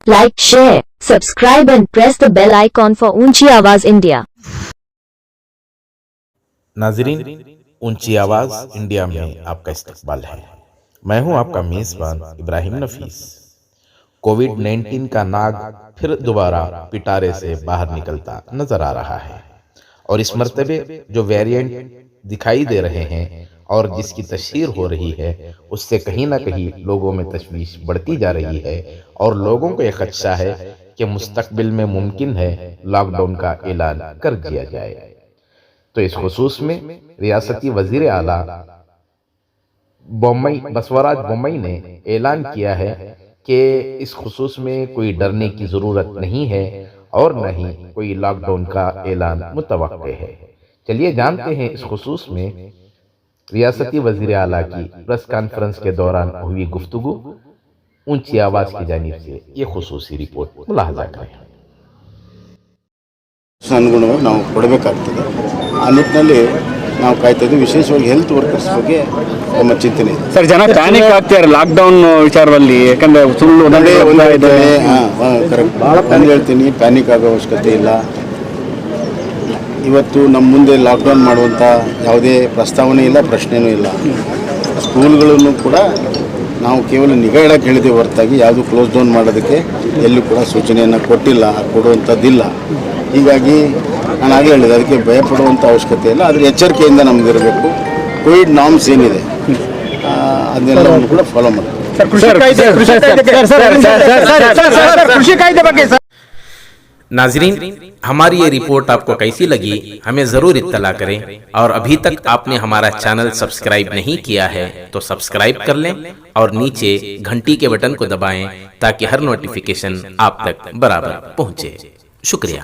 like, share, subscribe and press the bell icon for ऊंची आवाज India. नाजरीन, ऊंची आवाज इंडिया में आपका इस्तकबाल है। मैं हूं आपका मेजबान इब्राहिम नफीस। कोविड-19 का नाग फिर दोबारा पिटारे से बाहर निकलता नजर आ रहा है और इस मर्तबे जो वेरिएंट दिखाई दे रहे हैं और जिसकी तशहीर हो रही है, उससे कहीं ना कहीं लोगों में तशवीश बढ़ती जा रही है और लोगों को यह खदशा है कि मुस्तकबिल में मुमकिन है लॉकडाउन का ऐलान कर दिया जाए। तो इस खुसूस में रियासती वजीर आला बसवराज बोम्मई ने ऐलान किया है कि इस खुसूस में कोई डरने की ज़रूरत नहीं है और न ही कोई लॉकडाउन का ऐलान मुतवक्के है। चलिए जानते हैं इस खुसूस में रियासती वजीर आला की प्रेस कॉन्फ्रेंस के दौरान हुई गुफ्तगू। ऊंची आवाज़ की जानिब से ये खुसूसी रिपोर्ट मुलाहजा करें। ಅನುಗುಣವಾಗಿ ನಾವು ಕೊಡಬೇಕಾಗ್ತದೆ। ಆ ನಿಟ್ಟಿನಲ್ಲಿ ನಾವು ಕಾಯ್ತಾ ಇದ್ದೀವಿ। ವಿಶೇಷವಾಗಿ ಹೆಲ್ತ್ ವರ್ಕರ್ಸ್ ಬಗ್ಗೆ ನಮ್ಮ ಚಿಂತನೆ ಇದೆ ಸರ್। ಜನ ಪ್ಯಾನಿಕ್ ಆಗ್ತಾರೆ ಲಾಕ್ಡೌನ್ ವಿಚಾರದಲ್ಲಿ, ಯಾಕಂದ್ರೆ ಸುಳ್ಳು ಕರೆಕ್ಟ್ ನಾನು ಹೇಳ್ತೀನಿ, ಪ್ಯಾನಿಕ್ ಆಗೋ ಅವಶ್ಯಕತೆ ಇಲ್ಲ। ಇವತ್ತು ನಮ್ಮ ಮುಂದೆ ಲಾಕ್ಡೌನ್ ಮಾಡುವಂಥ ಯಾವುದೇ ಪ್ರಸ್ತಾವನೆ ಇಲ್ಲ, ಪ್ರಶ್ನೆಯೂ ಇಲ್ಲ। ಸ್ಕೂಲ್ಗಳನ್ನು ಕೂಡ ನಾವು ಕೇವಲ ನಿಗಾ ಇಡಕ್ಕೆ ಹೇಳಿದ್ದೇವೆ ಹೊರತಾಗಿ ಯಾವುದು ಕ್ಲೋಸ್ ಡೌನ್ ಮಾಡೋದಕ್ಕೆ ಎಲ್ಲೂ ಕೂಡ ಸೂಚನೆಯನ್ನು ಕೊಟ್ಟಿಲ್ಲ, ಕೊಡುವಂಥದ್ದಿಲ್ಲ। ಹೀಗಾಗಿ ನಾನು ಆಗಲೇ ಹೇಳಿದೆ, ಅದಕ್ಕೆ ಭಯಪಡುವಂಥ ಅವಶ್ಯಕತೆ ಇಲ್ಲ, ಆದರೆ ಎಚ್ಚರಿಕೆಯಿಂದ ನಮಗಿರಬೇಕು। ಕೋವಿಡ್ ನಾರ್ಮ್ಸ್ ಏನಿದೆ ಅದನ್ನೆಲ್ಲವನ್ನು ಕೂಡ ಫಾಲೋ ಮಾಡಬೇಕು। नाजरीन, हमारी ये रिपोर्ट आपको कैसी लगी हमें ज़रूर इत्तला करें और अभी तक आपने हमारा चैनल सब्सक्राइब नहीं किया है तो सब्सक्राइब कर लें और नीचे घंटी के बटन को दबाएं ताकि हर नोटिफिकेशन आप तक बराबर पहुंचे। शुक्रिया।